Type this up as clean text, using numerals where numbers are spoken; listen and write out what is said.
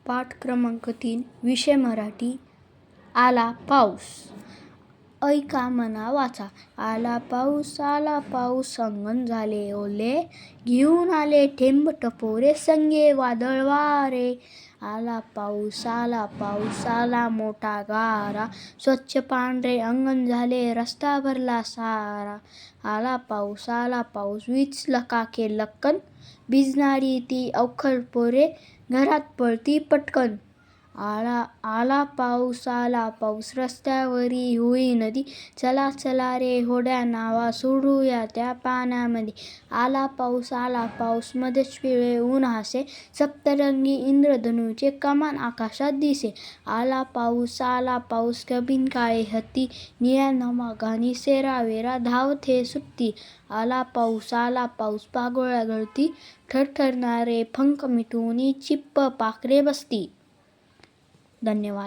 पाठ क्रमांक 3 विषय मराठी. आला पाऊस. ऐका म्हणा वाचा. आला पाऊस अंगण झाले ओले, घेऊन आले थेंब टपोरे संगे वादळ वारे. आला पाऊस आला मोठा गारा, स्वच्छ पांढरे अंगण झाले रस्ता भरला सारा. आला पाऊस वीज लकाके लक्कन, भिजणारी ती अवखळ पोरे घरात पळती पटकन. आला पाऊस रस्त्यावरी होई नदी, चला रे होड्या नावा सोडूया त्या पाण्यामध्ये. आला पाऊस मध्येच पिवळे ऊन हासे, सप्तरंगी इंद्रधनुचे कमान आकाशात दिसे. आला पाऊस कबीन काळे हत्ती, निळ्या नभोगानी सेरावेरा धावत सुटती. आला पाऊस पागोळ्या गळती, थरथरणारे पंख मिटून चिप्प पाखरे बसती. धन्यवाद.